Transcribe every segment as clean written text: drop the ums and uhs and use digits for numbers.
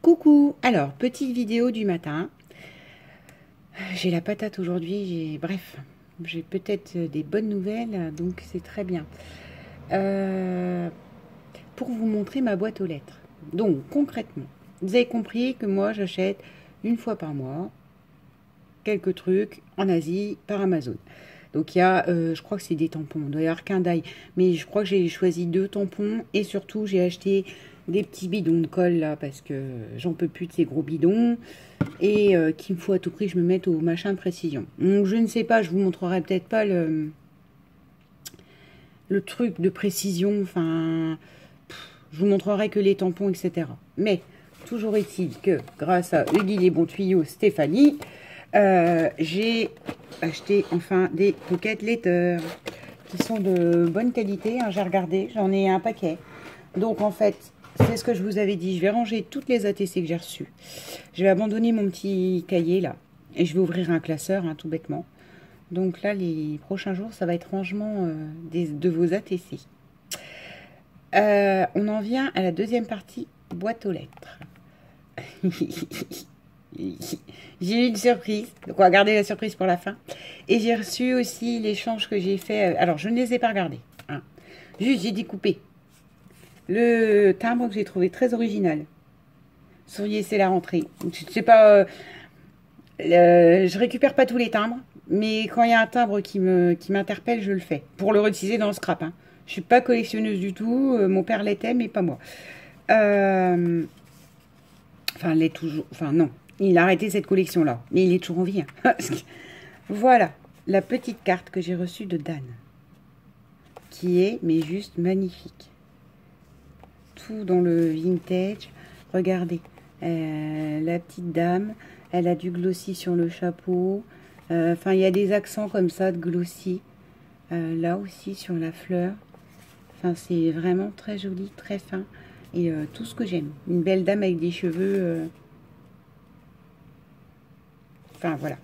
Coucou, alors petite vidéo du matin. J'ai la patate aujourd'hui, bref, j'ai peut-être des bonnes nouvelles, donc c'est très bien. Pour vous montrer ma boîte aux lettres. Donc concrètement, vous avez compris que moi j'achète une fois par mois quelques trucs en Asie par Amazon. Donc il y a, je crois que c'est des tampons, il doit y avoir qu'un d'ail, mais je crois que j'ai choisi 2 tampons et surtout j'ai acheté des petits bidons de colle là parce que j'en peux plus de ces gros bidons et qu'il me faut à tout prix que je me mette au machin de précision. Donc je ne sais pas, je vous montrerai peut-être pas le truc de précision, enfin je vous montrerai que les tampons etc. Mais toujours est-il que grâce à Huggy les bons tuyaux Stéphanie, j'ai acheté enfin des pocket letters qui sont de bonne qualité, hein, j'ai regardé, j'en ai un paquet. Donc en fait, c'est ce que je vous avais dit, je vais ranger toutes les ATC que j'ai reçues. Je vais abandonner mon petit cahier là et je vais ouvrir un classeur, hein, tout bêtement. Donc là, les prochains jours, ça va être rangement de vos ATC. On en vient à la deuxième partie, boîte aux lettres. J'ai eu une surprise, donc on va garder la surprise pour la fin. Et j'ai reçu aussi l'échange que j'ai fait. Alors, je ne les ai pas regardés, hein. Juste, j'ai découpé le timbre que j'ai trouvé très original. Souriez, c'est la rentrée. Je sais pas, je récupère pas tous les timbres, mais quand il y a un timbre qui m'interpelle, je le fais pour le réutiliser dans le scrap, hein. Je suis pas collectionneuse du tout. Mon père l'était, mais pas moi. Enfin, l'est toujours. Enfin, non. Il a arrêté cette collection-là. Mais il est toujours en vie, hein. Voilà, la petite carte que j'ai reçue de Dan. Qui est, mais juste magnifique. Tout dans le vintage. Regardez, la petite dame, elle a du glossy sur le chapeau. Enfin, il y a des accents comme ça de glossy. Là aussi, sur la fleur. Enfin, c'est vraiment très joli, très fin. Et tout ce que j'aime. Une belle dame avec des cheveux... Enfin, voilà.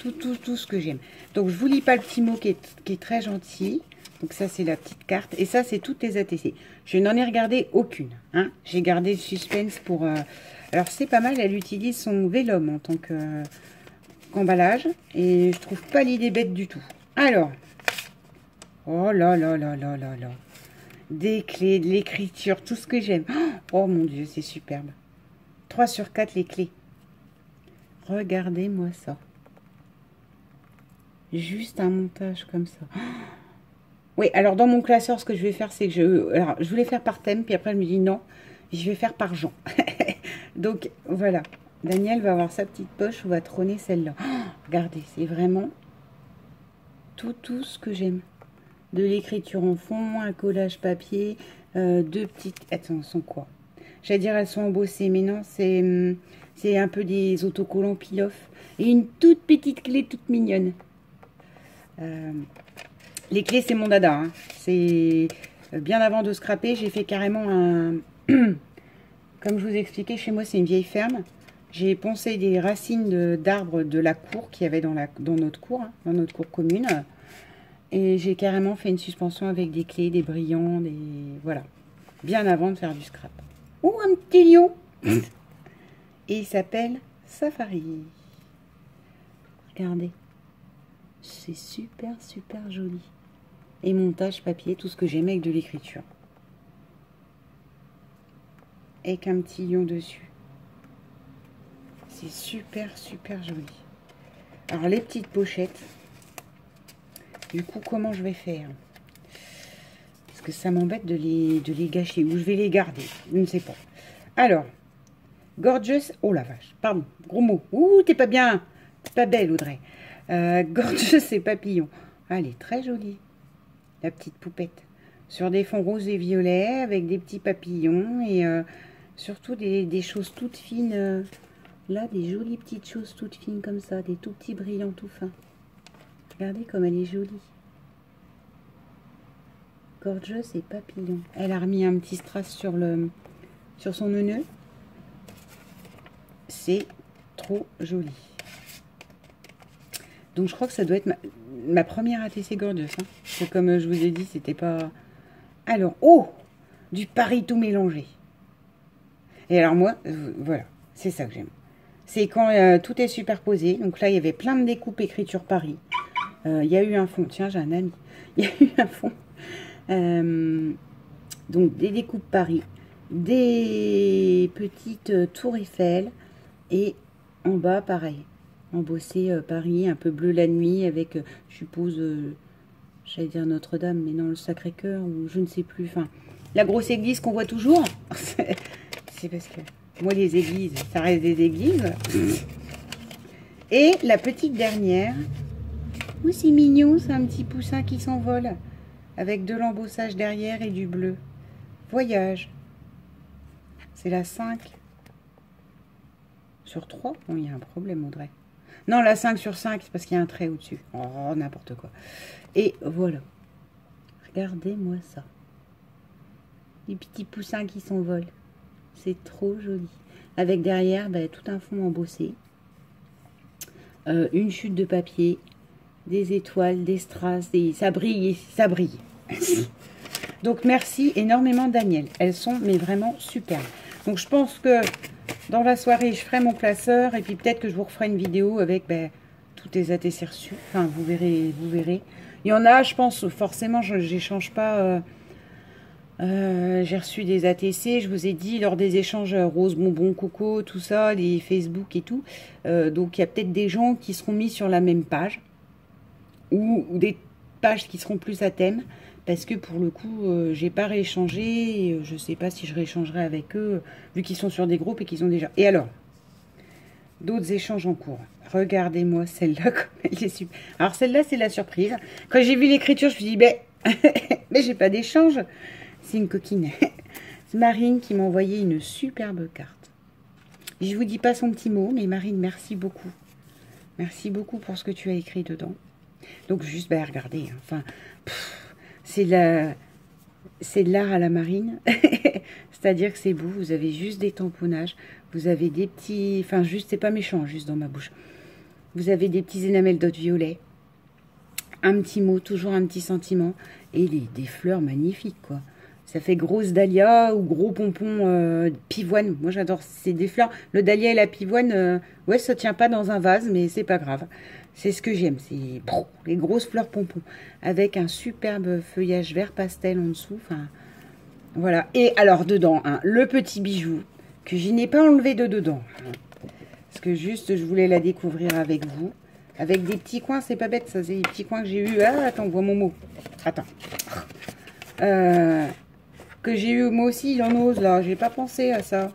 Tout ce que j'aime. Donc, je vous lis pas le petit mot qui est très gentil. Donc, ça, c'est la petite carte. Et ça, c'est toutes les ATC. Je n'en ai regardé aucune, hein. J'ai gardé le suspense pour... Alors, c'est pas mal. Elle utilise son Vélum en tant qu'emballage. Et je trouve pas l'idée bête du tout. Alors. Oh là là là là là là. Des clés, de l'écriture, tout ce que j'aime. Oh mon Dieu, c'est superbe. 3 sur 4 les clés. Regardez-moi ça. Juste un montage comme ça. Oui, alors dans mon classeur, ce que je vais faire, c'est que alors, je voulais faire par thème, puis après, je me dis non, je vais faire par genre. Donc, voilà. Daniel va avoir sa petite poche où va trôner celle-là. Regardez, c'est vraiment tout ce que j'aime. De l'écriture en fond, un collage papier, 2 petites... Attends, elles sont quoi? J'allais dire elles sont embossées, mais non, c'est un peu des autocollants peel-off. Et une toute petite clé toute mignonne. Les clés, c'est mon dada, hein. C'est bien avant de scraper, j'ai fait carrément un... Comme je vous ai expliqué, chez moi, c'est une vieille ferme. J'ai poncé des racines d'arbres de la cour qu'il y avait dans notre cour, hein, dans notre cour commune. Et j'ai carrément fait une suspension avec des clés, des brillants, des... Voilà. Bien avant de faire du scrap. Oh, un petit lion. Et il s'appelle Safari. Regardez. C'est super joli. Et montage papier, tout ce que j'aime avec de l'écriture. Avec un petit lion dessus. C'est super joli. Alors, les petites pochettes. Du coup, comment je vais faire? Parce que ça m'embête de les gâcher. Ou je vais les garder. Je ne sais pas. Alors, Gorgeous... Oh la vache, pardon, gros mot. Ouh, t'es pas bien. T'es pas belle, Audrey. Gorgeous et papillon. Allez, très jolie. La petite poupette. Sur des fonds roses et violets, avec des petits papillons. Et surtout des choses toutes fines. Là, des jolies petites choses toutes fines comme ça. Des tout petits brillants tout fins. Regardez comme elle est jolie. Gorgeous et papillon. Elle a remis un petit strass sur son nœud. C'est trop joli. Donc je crois que ça doit être ma première ATC Gorgeous, hein. C'est comme je vous ai dit, c'était pas... Alors, oh, du Paris tout mélangé. Et alors moi, voilà. C'est ça que j'aime. C'est quand tout est superposé. Donc là, il y avait plein de découpes écriture Paris. Il y a eu un fond. Tiens, j'ai un ami. Il y a eu un fond. Donc, des découpes Paris. Des petites tours Eiffel. Et en bas, pareil. Embossé Paris, un peu bleu la nuit avec, je suppose, j'allais dire Notre-Dame, mais non, le Sacré-Cœur, ou je ne sais plus. Enfin, la grosse église qu'on voit toujours. C'est parce que moi, les églises, ça reste des églises. Et la petite dernière. Oh, c'est mignon, c'est un petit poussin qui s'envole. Avec de l'embossage derrière et du bleu. Voyage. C'est la 5 sur 3. Bon, il y a un problème, Audrey. Non, la 5 sur 5, c'est parce qu'il y a un trait au-dessus. Oh, n'importe quoi. Et voilà. Regardez-moi ça. Les petits poussins qui s'envolent. C'est trop joli. Avec derrière, ben, tout un fond embossé. Une chute de papier. Des étoiles, des strass. Ça brille, ça brille. Donc, merci énormément, Daniel. Elles sont, mais vraiment superbes. Donc, je pense que dans la soirée, je ferai mon classeur. Et puis, peut-être que je vous referai une vidéo avec ben, toutes les ATC reçus. Enfin, vous verrez, vous verrez. Il y en a, je pense, forcément, je n'échange pas... j'ai reçu des ATC, je vous ai dit, lors des échanges rose, bonbon, coco, tout ça, les Facebook et tout. Donc, il y a peut-être des gens qui seront mis sur la même page. Ou des pages qui seront plus à thème. Parce que pour le coup, j'ai pas rééchangé. Et, je sais pas si je rééchangerai avec eux, vu qu'ils sont sur des groupes et qu'ils ont déjà... Et alors, d'autres échanges en cours. Regardez-moi celle-là, comme elle est super. Alors, celle-là, c'est la surprise. Quand j'ai vu l'écriture, je me suis dit, ben, mais j'ai pas d'échange. C'est une coquine. C'est Marine qui m'a envoyé une superbe carte. Je vous dis pas son petit mot, mais Marine, merci beaucoup. Merci beaucoup pour ce que tu as écrit dedans. Donc, juste, ben, regardez. Enfin, c'est de l'art à la Marine. C'est-à-dire que c'est beau. Vous avez juste des tamponnages. Vous avez des petits... Enfin, juste, c'est pas méchant, juste dans ma bouche. Vous avez des petits énamels d'eau violet. Un petit mot, toujours un petit sentiment. Et des fleurs magnifiques, quoi. Ça fait grosse dahlia ou gros pompon pivoine. Moi, j'adore. C'est des fleurs. Le dahlia et la pivoine, ouais, ça tient pas dans un vase, mais c'est pas grave. C'est ce que j'aime. C'est les grosses fleurs pompons. Avec un superbe feuillage vert pastel en dessous. Enfin, voilà. Et alors, dedans, hein, le petit bijou que je n'ai pas enlevé de dedans. Parce que juste, je voulais la découvrir avec vous. Avec des petits coins, c'est pas bête, ça. C'est des petits coins que j'ai eu. Ah, attends, vois mon mot. Attends. Que j'ai eu moi aussi, il en ose là. J'ai pas pensé à ça.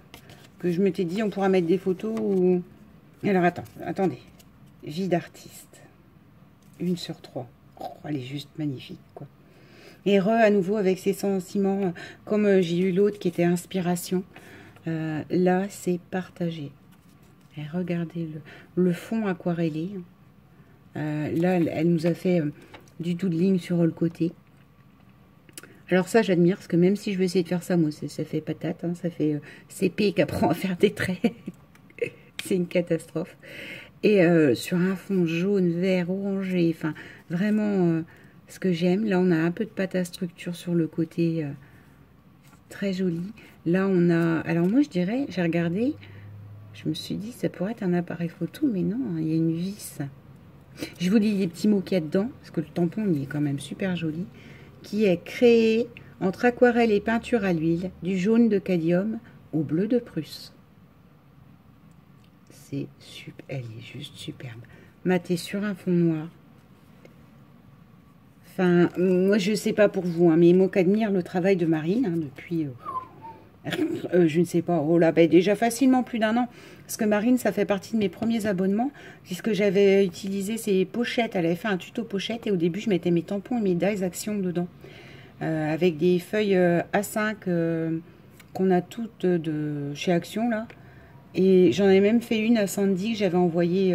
Que je m'étais dit, on pourra mettre des photos ou... Alors, attendez. Vie d'artiste. 1 sur 3. Oh, elle est juste magnifique, quoi. Et à nouveau, avec ses sentiments, comme j'ai eu l'autre qui était inspiration. Là, c'est partagé. Et regardez le fond aquarellé. Là, elle nous a fait du tout de ligne sur le côté. Alors ça, j'admire, parce que même si je veux essayer de faire ça, moi, ça fait patate. Hein, ça fait CP qui apprend à faire des traits. C'est une catastrophe. Et sur un fond jaune, vert, orangé, enfin, vraiment ce que j'aime. Là, on a un peu de pâte à structure sur le côté, très joli. Là, on a... Alors moi, je dirais, j'ai regardé, je me suis dit, ça pourrait être un appareil photo, mais non, hein, il y a une vis. Je vous lis les petits mots qu'il y a dedans, parce que le tampon, il est quand même super joli. Qui est créé entre aquarelle et peinture à l'huile, du jaune de cadmium au bleu de Prusse. C'est super, elle est juste superbe. Matée sur un fond noir. Enfin, moi je sais pas pour vous, hein, mais moi qu'admire le travail de Marine hein, depuis, je ne sais pas, oh là, ben, déjà facilement plus d'1 an. Parce que Marine, ça fait partie de mes premiers abonnements, puisque j'avais utilisé ses pochettes. Elle avait fait un tuto pochette et au début, je mettais mes tampons et mes dies action dedans. Avec des feuilles A5 qu'on a toutes de chez Action, là. Et j'en ai même fait une à Sandy que j'avais envoyée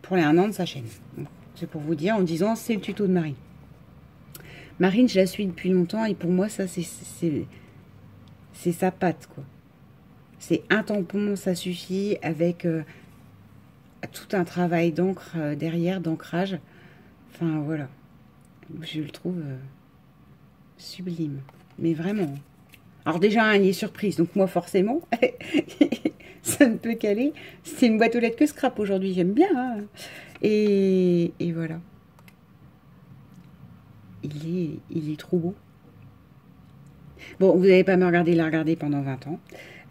pour les 1 an de sa chaîne. Bon, c'est pour vous dire, en disant, c'est le tuto de Marine. Marine, je la suis depuis longtemps et pour moi, ça, c'est sa patte, quoi. C'est un tampon, ça suffit, avec tout un travail d'encre derrière, d'ancrage. Enfin, voilà. Je le trouve sublime. Mais vraiment. Alors déjà, il est surprise. Donc moi, forcément, ça ça ne peut qu'aller. C'est une boîte aux lettres que scrap aujourd'hui, j'aime bien. Hein. Et voilà. Il est trop beau. Bon, vous n'allez pas me regarder la regarder pendant 20 ans.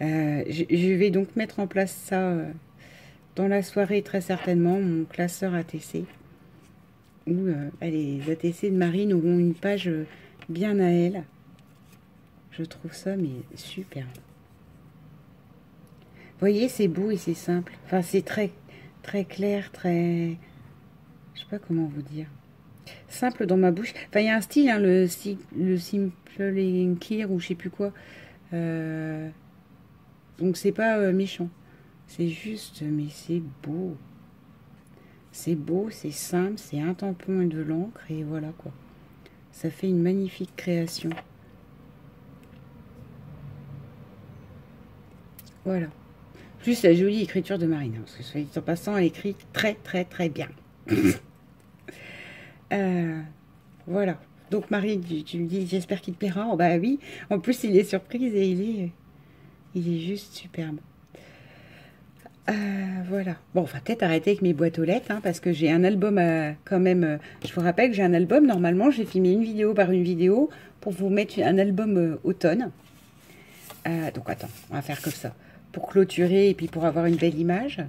Je vais donc mettre en place ça dans la soirée, très certainement, mon classeur ATC. Où les ATC de Marine auront une page bien à elle. Je trouve ça, mais super. Vous voyez, c'est beau et c'est simple. Enfin, c'est très, très clair, très... Je sais pas comment vous dire. Simple dans ma bouche. Enfin, il y a un style, hein, le Simple and Clear ou je sais plus quoi. Donc, c'est pas méchant. C'est juste, mais c'est beau. C'est beau, c'est simple, c'est un tampon et de l'encre et voilà quoi. Ça fait une magnifique création. Voilà. Plus la jolie écriture de Marine, parce que soit dit en passant, elle écrit très très très bien. Voilà. Donc Marine, tu me dis, j'espère qu'il te plaira. Oh, bah oui. En plus, il est surprise et il est juste superbe. Voilà. Bon, on va peut-être arrêter avec mes boîtes aux lettres, hein, parce que j'ai un album quand même. Je vous rappelle que j'ai un album. Normalement, j'ai filmé une vidéo par une vidéo pour vous mettre un album automne. Donc attends, on va faire comme ça. Pour clôturer et puis pour avoir une belle image.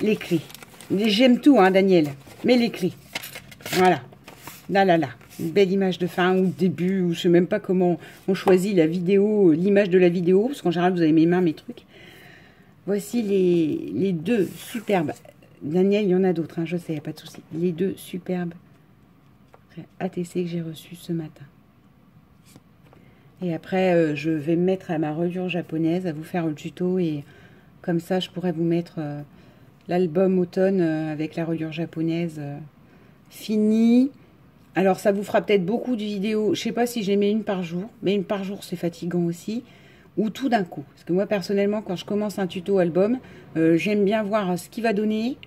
Les clés. J'aime tout, hein, Daniel. Mais les clés. Voilà. Là, là, là. Une belle image de fin ou de début, ou je sais même pas comment on choisit la vidéo, l'image de la vidéo, parce qu'en général, vous avez mes mains, mes trucs. Voici les deux superbes. Daniel, il y en a d'autres, hein, je sais, il n'y a pas de souci. Les deux superbes ATC que j'ai reçus ce matin. Et après, je vais me mettre à ma reliure japonaise, à vous faire le tuto, et comme ça, je pourrais vous mettre l'album automne avec la reliure japonaise finie. Alors, ça vous fera peut-être beaucoup de vidéos. Je ne sais pas si j'ai mis une par jour, mais une par jour, c'est fatigant aussi. Ou tout d'un coup. Parce que moi, personnellement, quand je commence un tuto album, j'aime bien voir ce qu'il va donner.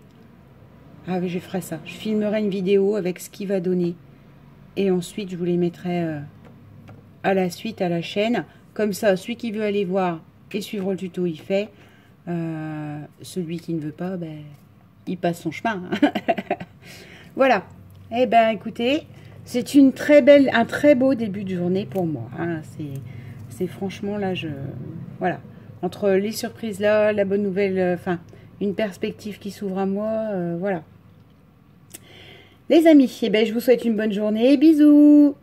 Ah oui, je ferai ça. Je filmerai une vidéo avec ce qu'il va donner. Et ensuite, je vous les mettrai à la suite, à la chaîne. Comme ça, celui qui veut aller voir et suivre le tuto, il fait. Celui qui ne veut pas, ben, il passe son chemin. Voilà. Eh ben, écoutez, c'est un très beau début de journée pour moi. Hein. C'est franchement là, voilà. Entre les surprises là, la bonne nouvelle, enfin, une perspective qui s'ouvre à moi, voilà. Les amis, eh ben, je vous souhaite une bonne journée. Bisous!